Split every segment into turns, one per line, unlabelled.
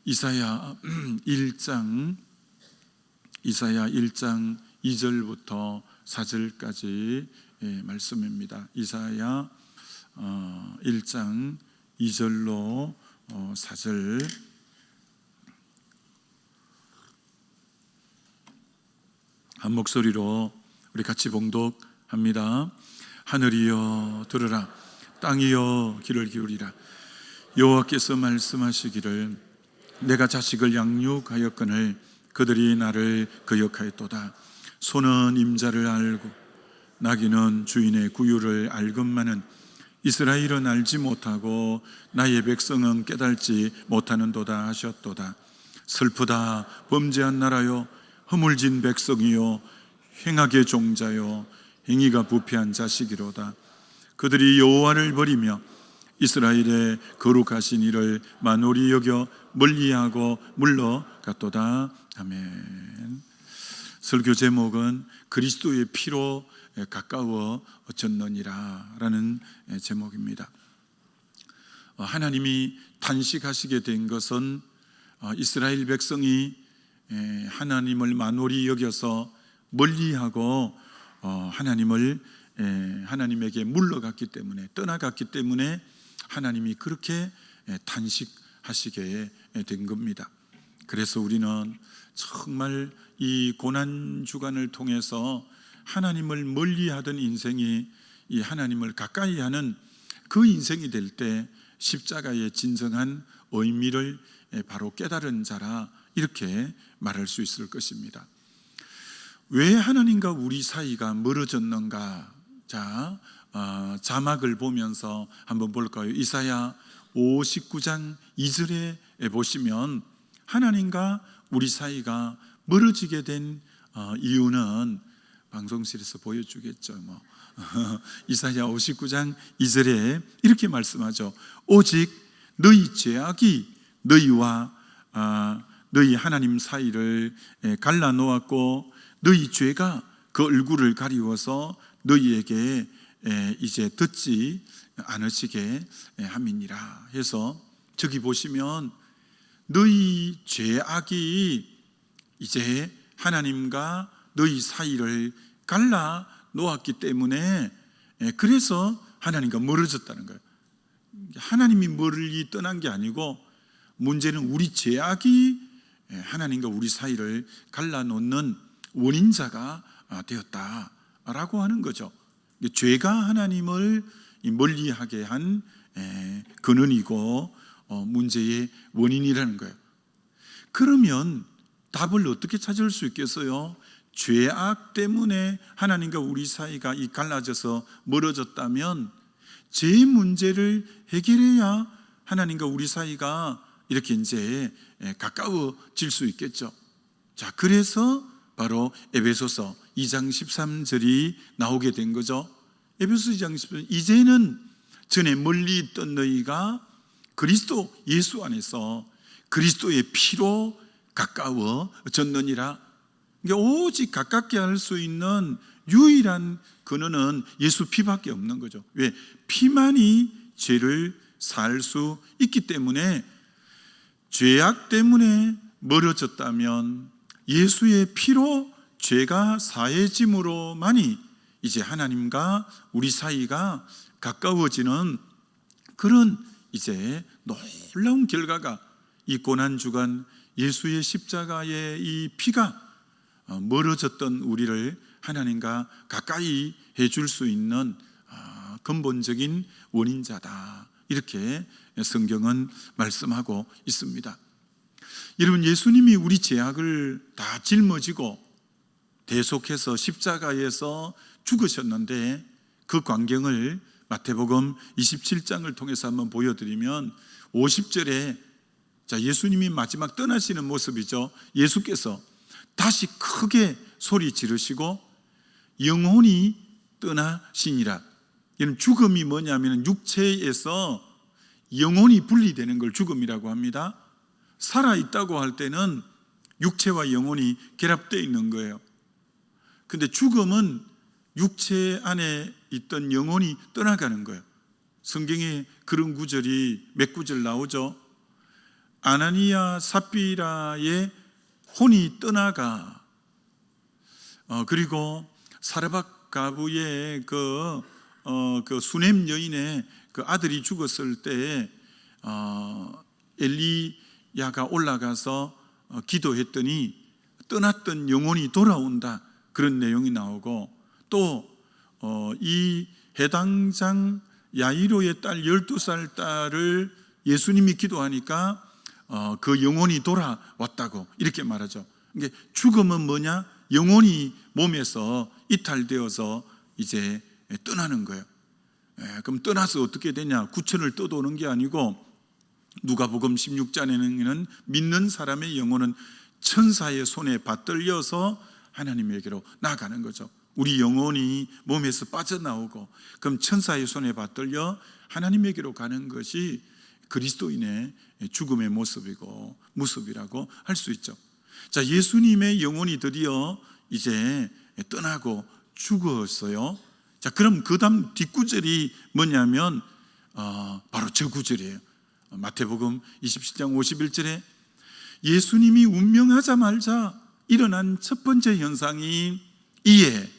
이사야 1장 2절부터 4절까지 말씀입니다. 이사야 1장 2절로 4절. 한 목소리로 우리 같이 봉독합니다. 하늘이여 들으라, 땅이여 귀를 기울이라. 여호와께서 말씀하시기를 내가 자식을 양육하였거늘 그들이 나를 거역하였도다. 소는 임자를 알고 나귀는 주인의 구유를 알건만은 이스라엘은 알지 못하고 나의 백성은 깨달지 못하는도다 하셨도다. 슬프다 범죄한 나라요, 허물진 백성이요, 행악의 종자요, 행위가 부패한 자식이로다. 그들이 여호와를 버리며 이스라엘의 거룩하신 이를 만홀히 여겨 멀리하고 물러갔도다. 아멘. 설교 제목은 그리스도의 피로 가까워졌느니라 라는 제목입니다. 하나님이 단식하시게 된 것은 이스라엘 백성이 하나님을 만홀히 여겨서 멀리하고 하나님에게 물러갔기 때문에, 떠나갔기 때문에 하나님이 그렇게 단식하시게 된 겁니다. 그래서 우리는 정말 이 고난주간을 통해서 하나님을 멀리하던 인생이 이 하나님을 가까이 하는 그 인생이 될 때 십자가의 진정한 의미를 바로 깨달은 자라, 이렇게 말할 수 있을 것입니다. 왜 하나님과 우리 사이가 멀어졌는가? 자, 자막을 보면서 한번 볼까요? 이사야 59장 2절에 보시면 하나님과 우리 사이가 멀어지게 된 이유는 방송실에서 보여주겠죠. 이사야 59장 2절에 이렇게 말씀하죠. 오직 너희 죄악이 너희와 너희 하나님 사이를 갈라놓았고 너희 죄가 그 얼굴을 가리워서 너희에게 이제 듣지 않으시게 함이니라 해서, 저기 보시면 너희 죄악이 이제 하나님과 너희 사이를 갈라 놓았기 때문에, 그래서 하나님과 멀어졌다는 거예요. 하나님이 멀리 떠난 게 아니고 문제는 우리 죄악이 하나님과 우리 사이를 갈라놓는 원인자가 되었다라고 하는 거죠. 죄가 하나님을 멀리하게 한 근원이고 문제의 원인이라는 거예요. 그러면 답을 어떻게 찾을 수 있겠어요? 죄악 때문에 하나님과 우리 사이가 갈라져서 멀어졌다면 죄 문제를 해결해야 하나님과 우리 사이가 이렇게 이제 가까워질 수 있겠죠. 자, 그래서 바로 에베소서 2장 13절이 나오게 된 거죠. 에베소서 2장 13절, 이제는 전에 멀리 있던 너희가 그리스도 예수 안에서 그리스도의 피로 가까워졌느니라. 오직 가깝게 할 수 있는 유일한 근원은 예수 피밖에 없는 거죠. 왜? 피만이 죄를 살 수 있기 때문에, 죄악 때문에 멀어졌다면 예수의 피로 죄가 사해짐으로만이 이제 하나님과 우리 사이가 가까워지는 그런 이제 놀라운 결과가, 이 고난주간 예수의 십자가의 이 피가 멀어졌던 우리를 하나님과 가까이 해줄 수 있는 근본적인 원인자다, 이렇게 성경은 말씀하고 있습니다. 여러분, 예수님이 우리 죄악을 다 짊어지고 대속해서 십자가에서 죽으셨는데, 그 광경을 마태복음 27장을 통해서 한번 보여드리면 50절에, 자, 예수님이 마지막 떠나시는 모습이죠. 예수께서 다시 크게 소리 지르시고 영혼이 떠나시니라. 이런 죽음이 뭐냐면 육체에서 영혼이 분리되는 걸 죽음이라고 합니다. 살아있다고 할 때는 육체와 영혼이 결합되어 있는 거예요. 근데 죽음은 육체 안에 있던 영혼이 떠나가는 거예요. 성경에 그런 구절이 몇 구절 나오죠. 아나니아 삽비라의 혼이 떠나가 그리고 사르밧 가부의 그 수넴 여인의 그 아들이 죽었을 때 엘리야가 올라가서 기도했더니 떠났던 영혼이 돌아온다, 그런 내용이 나오고, 또 이 해당장 야이로의 딸 12살 딸을 예수님이 기도하니까 그 영혼이 돌아왔다고 이렇게 말하죠. 그러니까 죽음은 뭐냐? 영혼이 몸에서 이탈되어서 이제 떠나는 거예요. 그럼 떠나서 어떻게 되냐? 구천을 떠도는 게 아니고 누가복음 16장에는 믿는 사람의 영혼은 천사의 손에 받들려서 하나님에게로 나아가는 거죠. 우리 영혼이 몸에서 빠져나오고 그럼 천사의 손에 받들려 하나님에게로 가는 것이 그리스도인의 죽음의 모습이라고 할 수 있죠. 자, 예수님의 영혼이 드디어 이제 떠나고 죽었어요. 자, 그럼 그 다음 뒷구절이 뭐냐면 바로 저 구절이에요. 마태복음 27장 51절에 예수님이 운명하자마자 일어난 첫 번째 현상이 이에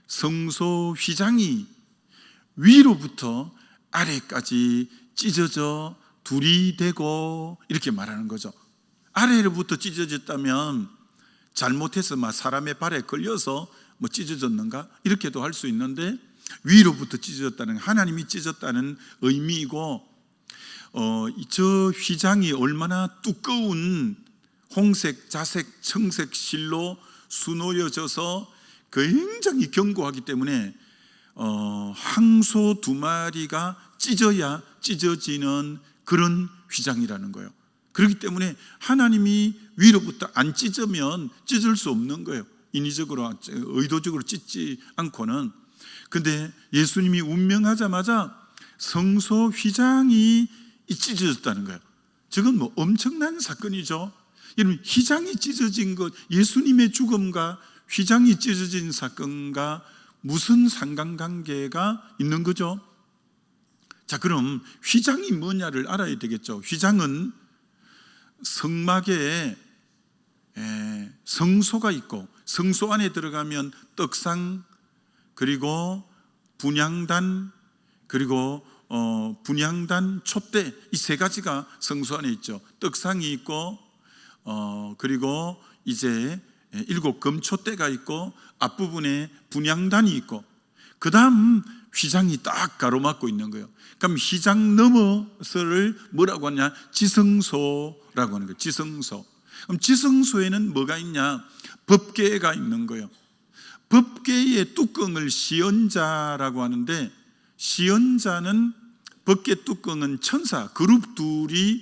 성소 휘장이 위로부터 아래까지 찢어져 둘이 되고, 이렇게 말하는 거죠. 아래로부터 찢어졌다면 잘못해서 막 사람의 발에 걸려서 뭐 찢어졌는가 이렇게도 할 수 있는데, 위로부터 찢어졌다는, 하나님이 찢었다는 의미이고, 저 휘장이 얼마나 두꺼운 홍색, 자색, 청색 실로 수놓여져서 굉장히 견고하기 때문에 항소 2마리가 찢어야 찢어지는 그런 휘장이라는 거예요. 그렇기 때문에 하나님이 위로부터 안 찢으면 찢을 수 없는 거예요. 인위적으로, 의도적으로 찢지 않고는. 근데 예수님이 운명하자마자 성소 휘장이 찢어졌다는 거예요. 지금 뭐 엄청난 사건이죠. 여러분, 휘장이 찢어진 것, 예수님의 죽음과 휘장이 찢어진 사건과 무슨 상관관계가 있는 거죠? 자, 그럼 휘장이 뭐냐를 알아야 되겠죠. 휘장은 성막에 성소가 있고, 성소 안에 들어가면 떡상, 그리고 분향단, 그리고 분향단, 촛대, 이 세 가지가 성소 안에 있죠. 떡상이 있고, 그리고 이제 7 금촛대가 있고, 앞부분에 분향단이 있고, 그 다음 휘장이 딱 가로막고 있는 거예요. 그럼 휘장 너머서를 뭐라고 하냐? 지성소라고 하는 거예요. 지성소. 그럼 지성소에는 뭐가 있냐? 법궤가 있는 거예요. 법궤의 뚜껑을 시연자라고 하는데, 시연자는 법궤 뚜껑은 천사 그룹 둘이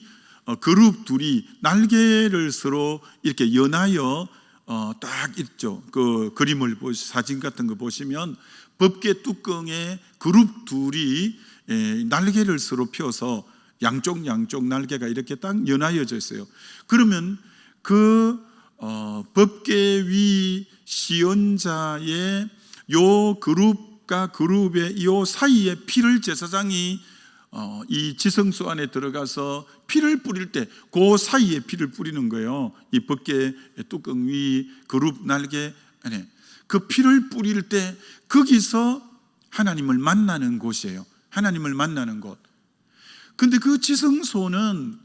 날개를 서로 이렇게 연하여 딱 있죠. 그 그림을 사진 같은 거 보시면 법궤 뚜껑에 그룹 둘이 날개를 서로 펴서 양쪽 날개가 이렇게 딱 연하여져 있어요. 그러면 그 법궤 위 시연자의 요 그룹과 그룹의 요 사이에 피를 제사장이 이 지성소 안에 들어가서 피를 뿌릴 때 그 사이에 피를 뿌리는 거예요. 이 법궤 뚜껑 위 그룹 날개 안에 그 피를 뿌릴 때 거기서 하나님을 만나는 곳이에요. 하나님을 만나는 곳. 근데 그 지성소는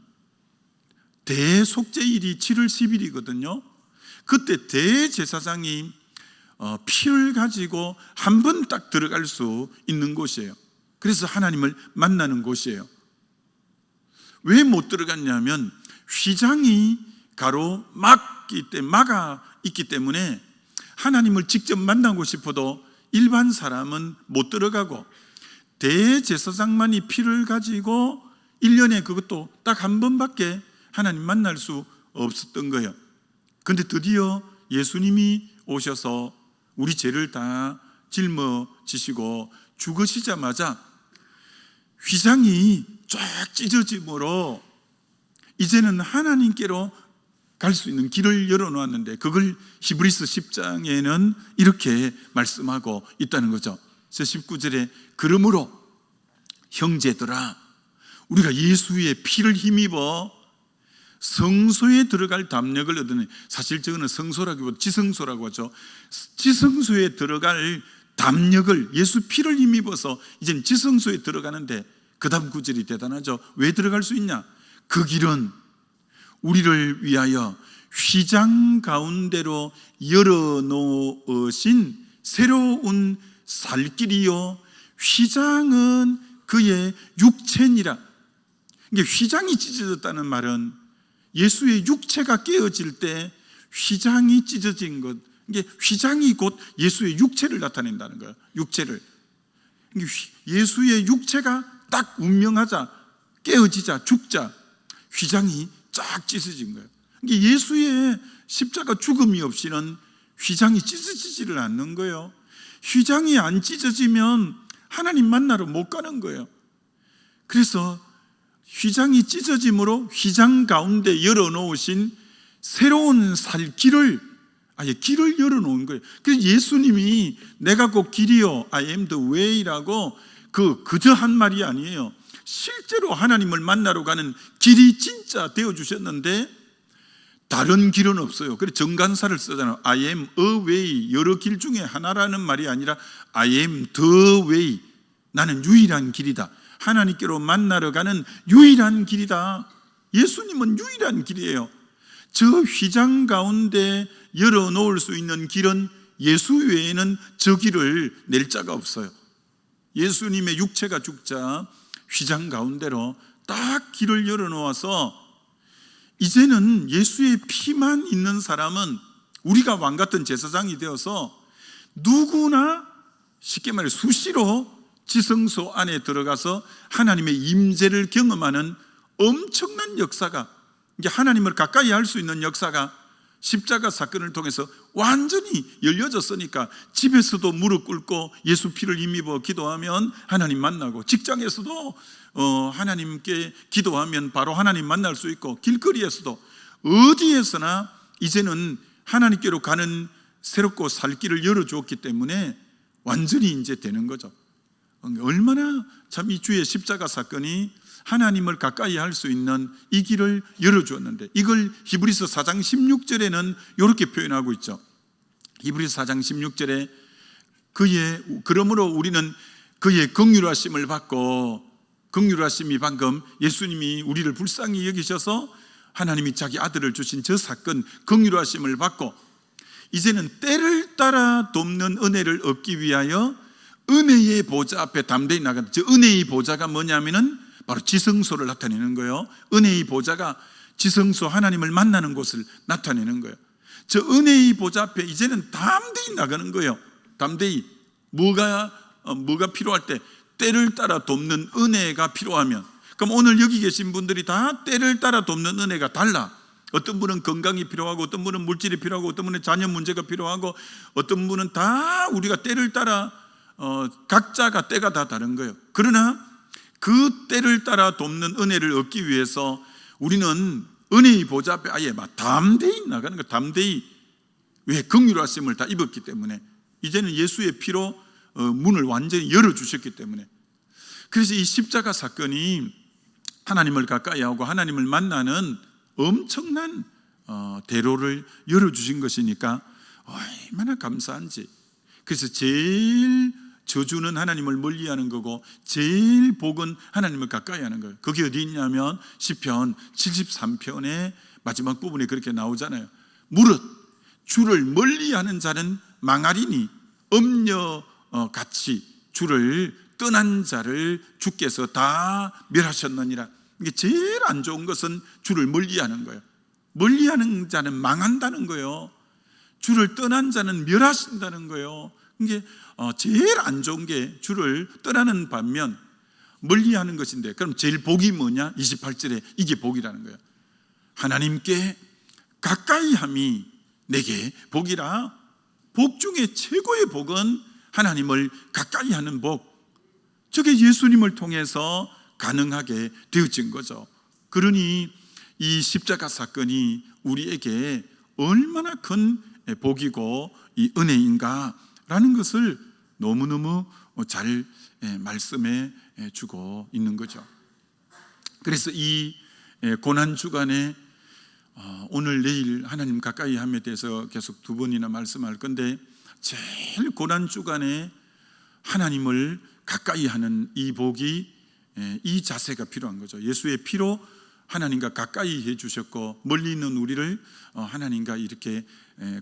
대속죄일이 7월 10일이거든요. 그때 대제사장이 피를 가지고 한 번 딱 들어갈 수 있는 곳이에요. 그래서 하나님을 만나는 곳이에요. 왜 못 들어갔냐면 휘장이 막아 있기 때문에 하나님을 직접 만나고 싶어도 일반 사람은 못 들어가고, 대제사장만이 피를 가지고 1년에 그것도 딱 한 번밖에 하나님 만날 수 없었던 거예요. 근데 드디어 예수님이 오셔서 우리 죄를 다 짊어지시고 죽으시자마자 휘장이 쫙 찢어짐으로 이제는 하나님께로 갈 수 있는 길을 열어놓았는데, 그걸 히브리서 10장에는 이렇게 말씀하고 있다는 거죠. 그래서 19절에 그러므로 형제들아, 우리가 예수의 피를 힘입어 성소에 들어갈 담력을 얻으니, 사실 저거는 성소라기보다 지성소라고 하죠. 지성소에 들어갈 담력을, 예수 피를 힘입어서 이제는 지성소에 들어가는데, 그 다음 구절이 대단하죠. 왜 들어갈 수 있냐? 그 길은 우리를 위하여 휘장 가운데로 열어놓으신 새로운 살길이요, 휘장은 그의 육체니라. 이게 휘장이 찢어졌다는 말은 예수의 육체가 깨어질 때 휘장이 찢어진 것, 이게 휘장이 곧 예수의 육체를 나타낸다는 거예요. 육체를. 예수의 육체가 딱 운명하자, 깨어지자, 죽자, 휘장이 쫙 찢어진 거예요. 예수의 십자가 죽음이 없이는 휘장이 찢어지지를 않는 거예요. 휘장이 안 찢어지면 하나님 만나러 못 가는 거예요. 그래서 휘장이 찢어짐으로 휘장 가운데 열어놓으신 새로운 살 길을, 아예 길을 열어놓은 거예요. 그래서 예수님이 내가 곧 길이요, I am the way라고 그저 한 말이 아니에요. 실제로 하나님을 만나러 가는 길이 진짜 되어주셨는데 다른 길은 없어요. 그래서 정관사를 쓰잖아요. I am a way, 여러 길 중에 하나라는 말이 아니라 I am the way, 나는 유일한 길이다. 하나님께로 만나러 가는 유일한 길이다. 예수님은 유일한 길이에요. 저 휘장 가운데 열어놓을 수 있는 길은 예수 외에는 저 길을 낼 자가 없어요. 예수님의 육체가 죽자 휘장 가운데로 딱 길을 열어놓아서 이제는 예수의 피만 있는 사람은 우리가 왕같은 제사장이 되어서 누구나 쉽게 말해 수시로 지성소 안에 들어가서 하나님의 임재를 경험하는 엄청난 역사가, 이제 하나님을 가까이 할 수 있는 역사가 십자가 사건을 통해서 완전히 열려졌으니까 집에서도 무릎 꿇고 예수 피를 힘입어 기도하면 하나님 만나고, 직장에서도 하나님께 기도하면 바로 하나님 만날 수 있고, 길거리에서도 어디에서나 이제는 하나님께로 가는 새롭고 살 길을 열어주었기 때문에 완전히 이제 되는 거죠. 얼마나 참 이 주의 십자가 사건이 하나님을 가까이 할 수 있는 이 길을 열어주었는데, 이걸 히브리서 4장 16절에는 이렇게 표현하고 있죠. 히브리서 4장 16절에 그러므로 우리는 그의 긍휼하심을 받고, 긍휼하심이 방금 예수님이 우리를 불쌍히 여기셔서 하나님이 자기 아들을 주신 저 사건, 긍휼하심을 받고 이제는 때를 따라 돕는 은혜를 얻기 위하여 은혜의 보좌 앞에 담대히 나간다. 저 은혜의 보좌가 뭐냐면은 바로 지성소를 나타내는 거예요. 은혜의 보좌가 지성소, 하나님을 만나는 곳을 나타내는 거예요. 저 은혜의 보좌 앞에 이제는 담대히 나가는 거예요. 담대히. 뭐가 필요할 때, 때를 따라 돕는 은혜가 필요하면. 그럼 오늘 여기 계신 분들이 다 때를 따라 돕는 은혜가 달라. 어떤 분은 건강이 필요하고, 어떤 분은 물질이 필요하고, 어떤 분은 자녀 문제가 필요하고, 어떤 분은 다 우리가 때를 따라 각자가 때가 다 다른 거예요. 그러나 그 때를 따라 돕는 은혜를 얻기 위해서 우리는 은혜의 보좌 앞에 아예 막 담대히 나가는 거예요. 담대히. 왜? 긍휼하심을 다 입었기 때문에. 이제는 예수의 피로 문을 완전히 열어주셨기 때문에. 그래서 이 십자가 사건이 하나님을 가까이 하고 하나님을 만나는 엄청난 대로를 열어주신 것이니까 얼마나 감사한지. 그래서 제일 저주는 하나님을 멀리하는 거고 제일 복은 하나님을 가까이 하는 거예요. 그게 어디 있냐면 시편 73편의 마지막 부분에 그렇게 나오잖아요. 무릇 주를 멀리하는 자는 망하리니 엄녀같이 주를 떠난 자를 주께서 다 멸하셨느니라. 이게 제일 안 좋은 것은 주를 멀리하는 거예요. 멀리하는 자는 망한다는 거예요. 주를 떠난 자는 멸하신다는 거예요. 이게 제일 안 좋은 게 주를 떠나는 반면 멀리하는 것인데, 그럼 제일 복이 뭐냐? 28절에 이게 복이라는 거예요. 하나님께 가까이함이 내게 복이라. 복 중에 최고의 복은 하나님을 가까이 하는 복. 저게 예수님을 통해서 가능하게 되어진 거죠. 그러니 이 십자가 사건이 우리에게 얼마나 큰 복이고 이 은혜인가라는 것을 너무너무 잘 말씀해 주고 있는 거죠. 그래서 이 고난주간에 오늘 내일 하나님 가까이 함에 대해서 계속 두 번이나 말씀할 건데, 제일 고난 주간에 하나님을 가까이 하는 이 복이, 이 자세가 필요한 거죠. 예수의 피로 하나님과 가까이 해주셨고, 멀리 있는 우리를 하나님과 이렇게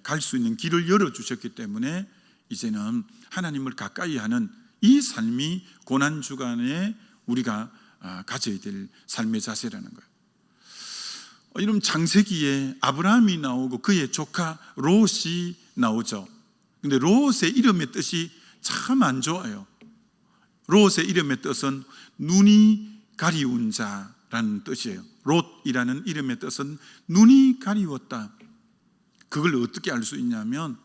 갈 수 있는 길을 열어주셨기 때문에 이제는 하나님을 가까이 하는 이 삶이 고난 주간에 우리가 가져야 될 삶의 자세라는 거예요. 이런 창세기에 아브라함이 나오고 그의 조카 롯이 나오죠. 근데 롯의 이름의 뜻이 참 안 좋아요. 롯의 이름의 뜻은 눈이 가리운 자라는 뜻이에요. 롯이라는 이름의 뜻은 눈이 가리웠다. 그걸 어떻게 알 수 있냐면,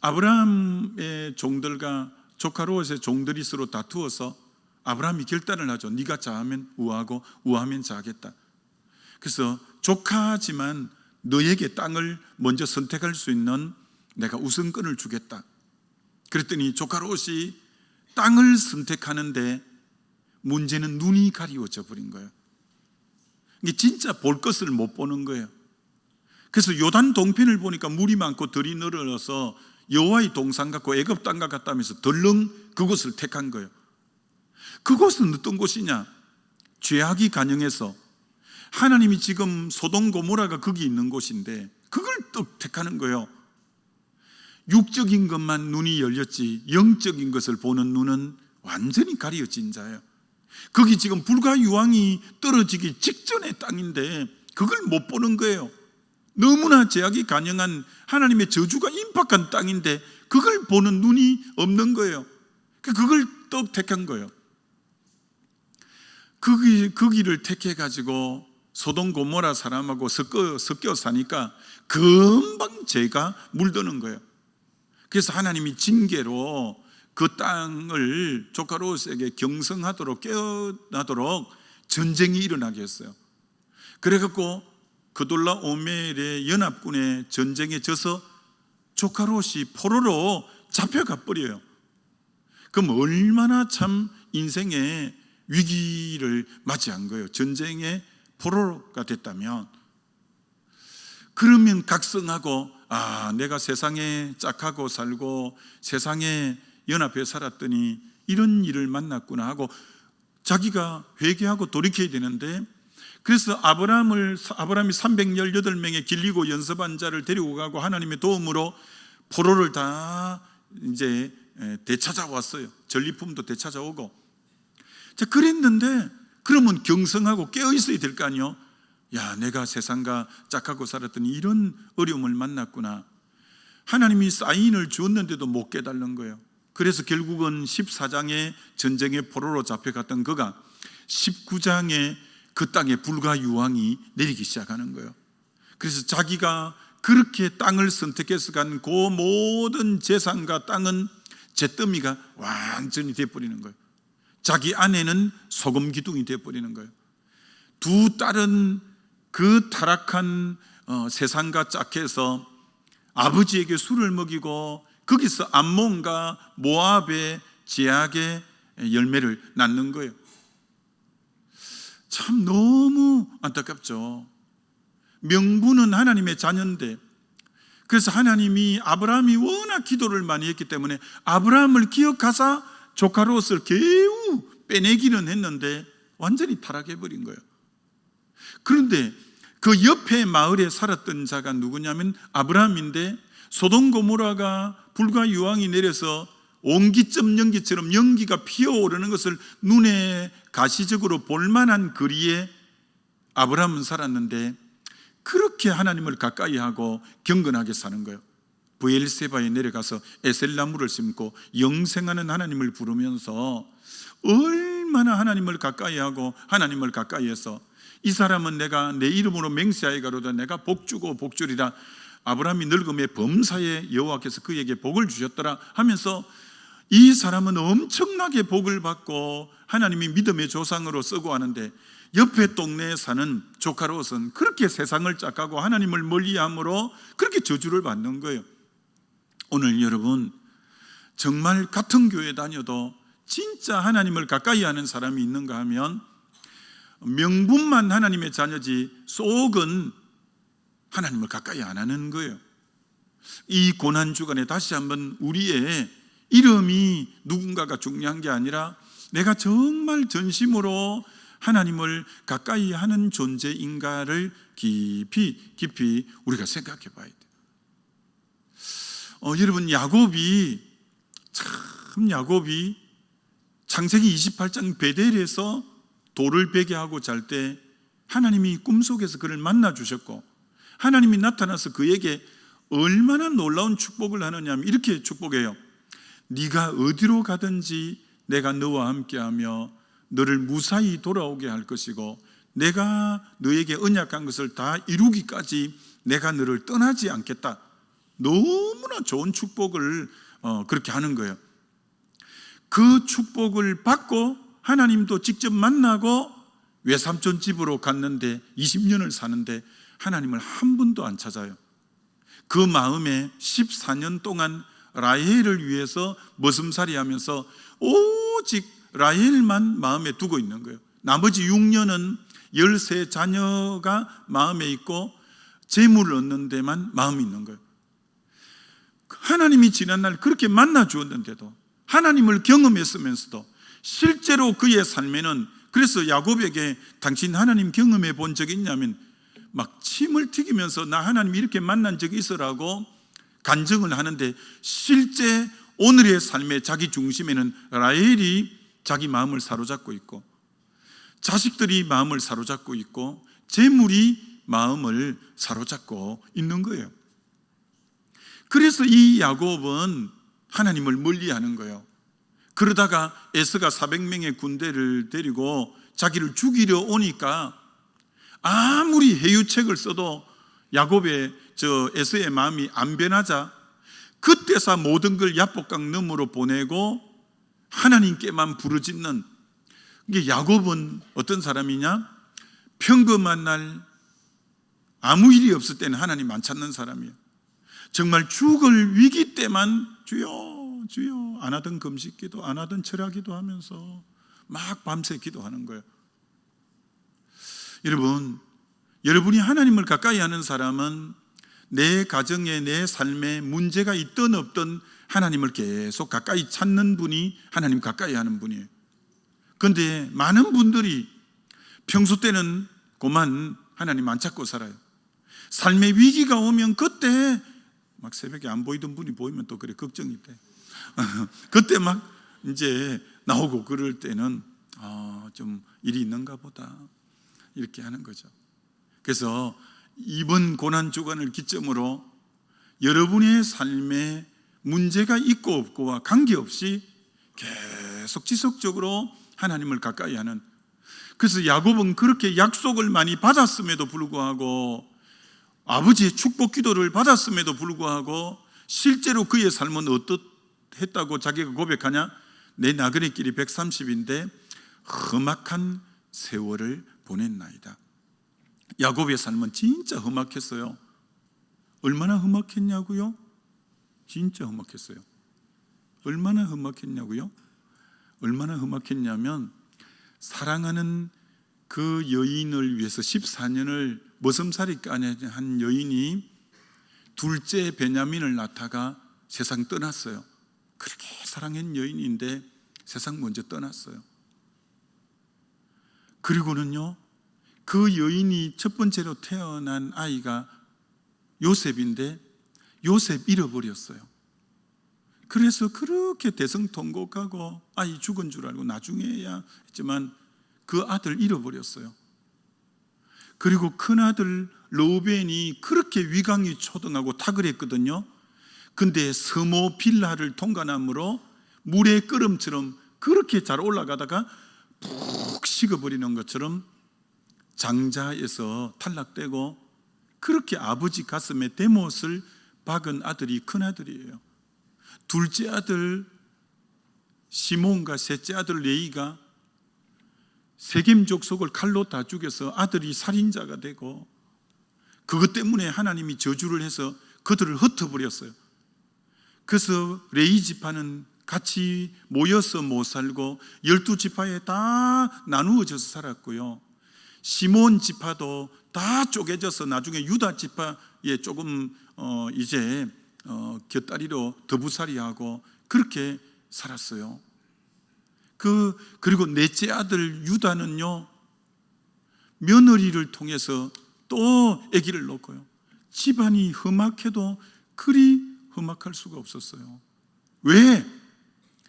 아브라함의 종들과 조카 롯의 종들이 서로 다투어서 아브라함이 결단을 하죠. 네가 자하면 우하고 우하면 자하겠다. 그래서 조카지만 너에게 땅을 먼저 선택할 수 있는 내가 우선권을 주겠다. 그랬더니 조카 롯이 땅을 선택하는데 문제는 눈이 가리워져 버린 거예요. 이게 진짜 볼 것을 못 보는 거예요. 그래서 요단 동편을 보니까 물이 많고 들이 늘어서 여호와의 동산 같고 애굽 땅과 같다면서 덜렁 그곳을 택한 거예요. 그곳은 어떤 곳이냐? 죄악이 간영해서 하나님이 지금 소돔 고모라가 거기 있는 곳인데 그걸 또 택하는 거예요. 육적인 것만 눈이 열렸지 영적인 것을 보는 눈은 완전히 가려진 자예요. 거기 지금 불과 유황이 떨어지기 직전의 땅인데 그걸 못 보는 거예요. 너무나 죄악이 간영한 하나님의 저주가 임박한 땅인데 그걸 보는 눈이 없는 거예요. 그걸 또 택한 거예요. 거기를 택해가지고 소돔 고모라 사람하고 섞여 사니까 금방 죄가 물드는 거예요. 그래서 하나님이 징계로 그 땅을 조카 롯에게 경성하도록 깨어나도록 전쟁이 일어나게 했어요. 그래갖고 그돌라 오멜의 연합군의 전쟁에 져서 조카 롯이 포로로 잡혀가 버려요. 그럼 얼마나 참 인생의 위기를 맞이한 거예요. 전쟁의 포로가 됐다면. 그러면 각성하고 내가 세상에 짝하고 살고 세상에 연합해 살았더니 이런 일을 만났구나 하고 자기가 회개하고 돌이켜야 되는데, 그래서 아브라함이 318명의 길리고 연습한 자를 데리고 가고 하나님의 도움으로 포로를 다 이제 되찾아왔어요. 전리품도 되찾아오고. 자, 그랬는데 그러면 경성하고 깨어 있어야 될 거 아니에요. 야, 내가 세상과 짝하고 살았더니 이런 어려움을 만났구나. 하나님이 사인을 주었는데도 못 깨달는 거예요. 그래서 결국은 14장에 전쟁의 포로로 잡혀갔던 그가 19장에 그 땅에 불과 유황이 내리기 시작하는 거예요. 그래서 자기가 그렇게 땅을 선택해서 간 그 모든 재산과 땅은 잿더미가 완전히 되어버리는 거예요. 자기 아내는 소금 기둥이 되어버리는 거예요. 두 딸은 그 타락한 세상과 짝해서 아버지에게 술을 먹이고 거기서 암몬과 모압의 제약의 열매를 낳는 거예요. 참 너무 안타깝죠. 명분은 하나님의 자녀인데, 그래서 하나님이 아브라함이 워낙 기도를 많이 했기 때문에 아브라함을 기억하사 조카 롯을 겨우 빼내기는 했는데 완전히 타락해버린 거예요. 그런데 그 옆에 마을에 살았던 자가 누구냐면 아브라함인데, 소돔 고모라가 불과 유황이 내려서 옹기점 연기처럼 연기가 피어오르는 것을 눈에 가시적으로 볼만한 거리에 아브라함은 살았는데 그렇게 하나님을 가까이 하고 경건하게 사는 거예요. 브엘세바에 내려가서 에셀나무를 심고 영생하는 하나님을 부르면서 얼마나 하나님을 가까이 하고 하나님을 가까이 해서 이 사람은 내가 내 이름으로 맹세하여 가로다 내가 복주고 복주리라. 아브라함이 늙음에 범사에 여호와께서 그에게 복을 주셨더라 하면서 이 사람은 엄청나게 복을 받고 하나님이 믿음의 조상으로 쓰고 하는데, 옆에 동네에 사는 조카 롯은 그렇게 세상을 짝하고 하나님을 멀리함으로 그렇게 저주를 받는 거예요. 오늘 여러분, 정말 같은 교회 다녀도 진짜 하나님을 가까이 하는 사람이 있는가 하면 명분만 하나님의 자녀지 속은 하나님을 가까이 안 하는 거예요. 이 고난주간에 다시 한번 우리의 이름이 누군가가 중요한 게 아니라 내가 정말 전심으로 하나님을 가까이 하는 존재인가를 깊이 우리가 생각해 봐야 돼요. 여러분, 야곱이 창세기 28장 베델에서 돌을 베게 하고 잘 때 하나님이 꿈속에서 그를 만나 주셨고, 하나님이 나타나서 그에게 얼마나 놀라운 축복을 하느냐 하면 이렇게 축복해요. 네가 어디로 가든지 내가 너와 함께하며 너를 무사히 돌아오게 할 것이고, 내가 너에게 언약한 것을 다 이루기까지 내가 너를 떠나지 않겠다. 너무나 좋은 축복을 그렇게 하는 거예요. 그 축복을 받고 하나님도 직접 만나고 외삼촌 집으로 갔는데 20년을 사는데 하나님을 한 번도 안 찾아요. 그 마음에 14년 동안 라헬을 위해서 머슴살이 하면서 오직 라헬만 마음에 두고 있는 거예요. 나머지 6년은 13자녀가 마음에 있고 재물을 얻는 데만 마음이 있는 거예요. 하나님이 지난날 그렇게 만나 주었는데도, 하나님을 경험했으면서도 실제로 그의 삶에는, 그래서 야곱에게 당신 하나님 경험해 본 적이 있냐면 막 침을 튀기면서 나 하나님 이렇게 만난 적이 있어라고 간증을 하는데, 실제 오늘의 삶의 자기 중심에는 라헬이 자기 마음을 사로잡고 있고, 자식들이 마음을 사로잡고 있고, 재물이 마음을 사로잡고 있는 거예요. 그래서 이 야곱은 하나님을 멀리하는 거예요. 그러다가 에서가 400명의 군대를 데리고 자기를 죽이려 오니까 아무리 해유책을 써도 야곱의 에서의 마음이 안 변하자 그때서 모든 걸 야복강 너머로 보내고 하나님께만 부르짖는, 이게 야곱은 어떤 사람이냐? 평범한 날 아무 일이 없을 때는 하나님 안 찾는 사람이에요. 정말 죽을 위기 때만 주여 주여 안 하던 금식기도 안 하던 철야기도 하면서 막 밤새 기도하는 거예요. 여러분이 하나님을 가까이 하는 사람은 내 가정에, 내 삶에 문제가 있든 없든 하나님을 계속 가까이 찾는 분이 하나님 가까이 하는 분이에요. 그런데 많은 분들이 평소 때는 고만 하나님 안 찾고 살아요. 삶의 위기가 오면 그때 막 새벽에 안 보이던 분이 보이면 또 그래 걱정이 돼. 그때 막 이제 나오고 그럴 때는 좀 일이 있는가 보다 이렇게 하는 거죠. 그래서 이번 고난주간을 기점으로 여러분의 삶에 문제가 있고 없고와 관계없이 계속 지속적으로 하나님을 가까이 하는, 그래서 야곱은 그렇게 약속을 많이 받았음에도 불구하고, 아버지의 축복 기도를 받았음에도 불구하고 실제로 그의 삶은 어떻했다고 자기가 고백하냐? 내 나그네 길이 130인데 험악한 세월을 보냈나이다. 야곱의 삶은 진짜 험악했어요. 얼마나 험악했냐고요? 진짜 험악했어요. 얼마나 험악했냐고요? 얼마나 험악했냐면 사랑하는 그 여인을 위해서 14년을 머슴살이까지 한 여인이 둘째 베냐민을 낳다가 세상 떠났어요. 그렇게 사랑한 여인인데 세상 먼저 떠났어요. 그리고는요, 그 여인이 첫 번째로 태어난 아이가 요셉인데 요셉 잃어버렸어요. 그래서 그렇게 대성통곡하고 아이 죽은 줄 알고 나중에야 했지만 그 아들 잃어버렸어요. 그리고 큰아들 르우벤이 그렇게 위강이 초등하고 탁월했거든요. 근데 서모 빌라를 통과함으로 물의 끓음처럼 그렇게 잘 올라가다가 푹 식어버리는 것처럼 장자에서 탈락되고 그렇게 아버지 가슴에 대못을 박은 아들이 큰아들이에요. 둘째 아들 시몬과 셋째 아들 레이가 세겜 족속을 칼로 다 죽여서 아들이 살인자가 되고, 그것 때문에 하나님이 저주를 해서 그들을 흩어버렸어요. 그래서 레이 지파는 같이 모여서 못 살고 12지파에 다 나누어져서 살았고요. 시몬 지파도 다 쪼개져서 나중에 유다 지파에 조금 이제 곁다리로 더부살이하고 그렇게 살았어요. 그리고 넷째 아들 유다는요, 며느리를 통해서 또 아기를 낳고요. 집안이 험악해도 그리 험악할 수가 없었어요. 왜?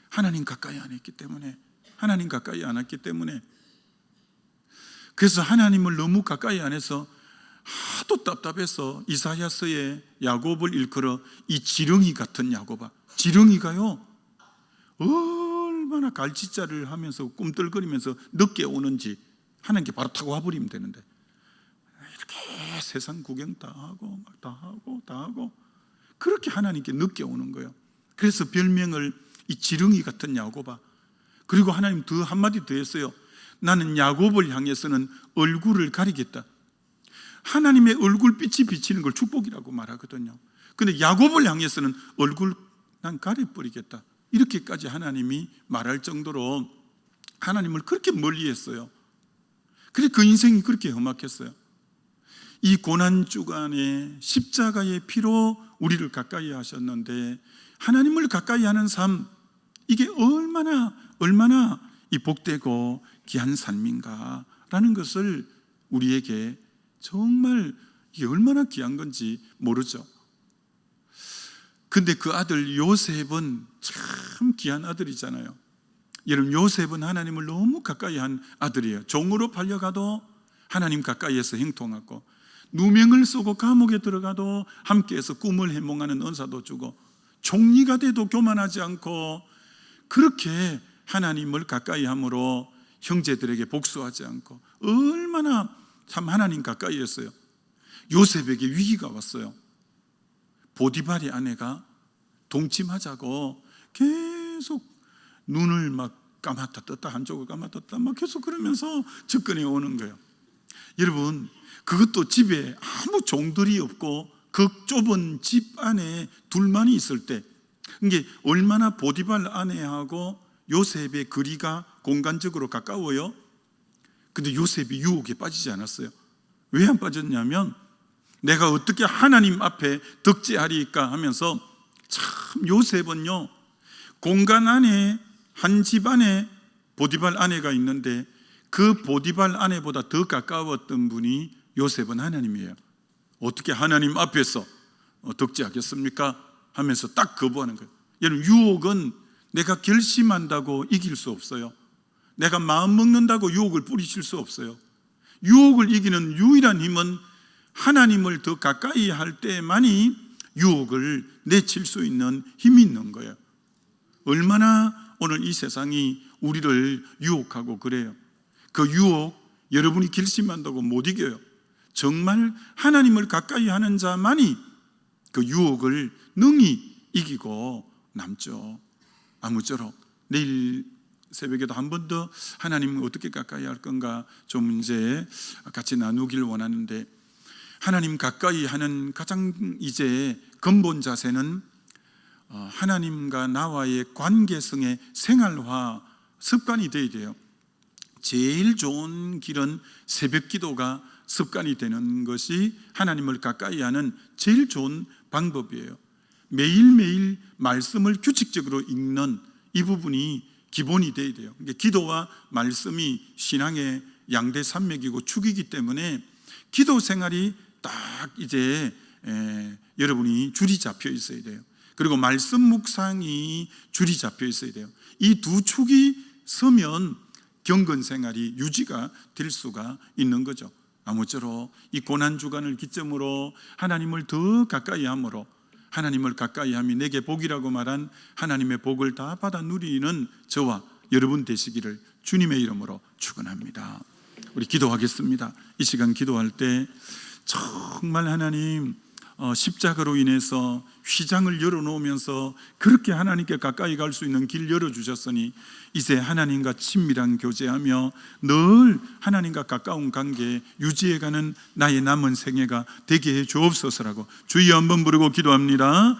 하나님 가까이 안 했기 때문에. 하나님 가까이 안 했기 때문에. 그래서 하나님을 너무 가까이 안 해서 하도 답답해서 이사야서에 야곱을 일컬어 이 지렁이 같은 야곱아. 지렁이가요, 얼마나 갈치자를 하면서 꿈틀거리면서 늦게 오는지 하나님께 바로 타고 와버리면 되는데, 이렇게 세상 구경 다 하고 막 다 하고 그렇게 하나님께 늦게 오는 거예요. 그래서 별명을 이 지렁이 같은 야곱아. 그리고 하나님 더 한마디 더 했어요. 나는 야곱을 향해서는 얼굴을 가리겠다. 하나님의 얼굴빛이 비치는 걸 축복이라고 말하거든요. 근데 야곱을 향해서는 얼굴 난 가려버리겠다. 이렇게까지 하나님이 말할 정도로 하나님을 그렇게 멀리했어요. 그래서 그 인생이 그렇게 험악했어요. 이 고난주간에 십자가의 피로 우리를 가까이 하셨는데, 하나님을 가까이 하는 삶, 이게 얼마나 이 복되고 귀한 삶인가라는 것을 우리에게 정말 이게 얼마나 귀한 건지 모르죠. 근데 그 아들 요셉은 참 귀한 아들이잖아요. 여러분, 요셉은 하나님을 너무 가까이 한 아들이에요. 종으로 팔려가도 하나님 가까이에서 형통하고, 누명을 쓰고 감옥에 들어가도 함께해서 꿈을 해몽하는 은사도 주고, 총리가 돼도 교만하지 않고 그렇게 하나님을 가까이 함으로 형제들에게 복수하지 않고 얼마나 참 하나님 가까이 했어요. 요셉에게 위기가 왔어요. 보디발의 아내가 동침하자고 계속 눈을 막 감았다 떴다, 한쪽을 감았다 떴다 막 계속 그러면서 접근해 오는 거예요. 여러분, 그것도 집에 아무 종들이 없고 그 좁은 집 안에 둘만이 있을 때, 이게 얼마나 보디발 아내하고 요셉의 거리가 공간적으로 가까워요. 근데 요셉이 유혹에 빠지지 않았어요. 왜 안 빠졌냐면, 내가 어떻게 하나님 앞에 덕지하리까 하면서, 참 요셉은요, 공간 안에 한 집 안에 보디발 아내가 있는데 그 보디발 아내보다 더 가까웠던 분이 요셉은 하나님이에요. 어떻게 하나님 앞에서 덕지하겠습니까? 하면서 딱 거부하는 거예요. 여러분, 유혹은 내가 결심한다고 이길 수 없어요. 내가 마음 먹는다고 유혹을 뿌리칠 수 없어요. 유혹을 이기는 유일한 힘은 하나님을 더 가까이 할 때만이 유혹을 내칠 수 있는 힘이 있는 거예요. 얼마나 오늘 이 세상이 우리를 유혹하고 그래요. 그 유혹 여러분이 결심한다고 못 이겨요. 정말 하나님을 가까이 하는 자만이 그 유혹을 능히 이기고 남죠. 아무쪼록 내일 새벽에도 한 번 더 하나님을 어떻게 가까이 할 건가 좀 문제 같이 나누길 원하는데, 하나님 가까이 하는 가장 이제 근본 자세는 하나님과 나와의 관계성의 생활화 습관이 되어야 돼요. 제일 좋은 길은 새벽 기도가 습관이 되는 것이 하나님을 가까이 하는 제일 좋은 방법이에요. 매일매일 말씀을 규칙적으로 읽는 이 부분이 기본이 되어야 돼요. 기도와 말씀이 신앙의 양대 산맥이고 축이기 때문에 기도 생활이 딱 이제 여러분이 줄이 잡혀 있어야 돼요. 그리고 말씀 묵상이 줄이 잡혀 있어야 돼요. 이 두 축이 서면 경건 생활이 유지가 될 수가 있는 거죠. 아무쪼록 이 고난주간을 기점으로 하나님을 더 가까이 함으로, 하나님을 가까이 함이 내게 복이라고 말한 하나님의 복을 다 받아 누리는 저와 여러분 되시기를 주님의 이름으로 축원합니다. 우리 기도하겠습니다. 이 시간 기도할 때 정말 하나님, 십자가로 인해서 휘장을 열어놓으면서 그렇게 하나님께 가까이 갈 수 있는 길 열어주셨으니 이제 하나님과 친밀한 교제하며 늘 하나님과 가까운 관계 유지해가는 나의 남은 생애가 되게 해 주옵소서라고 주여 한번 부르고 기도합니다.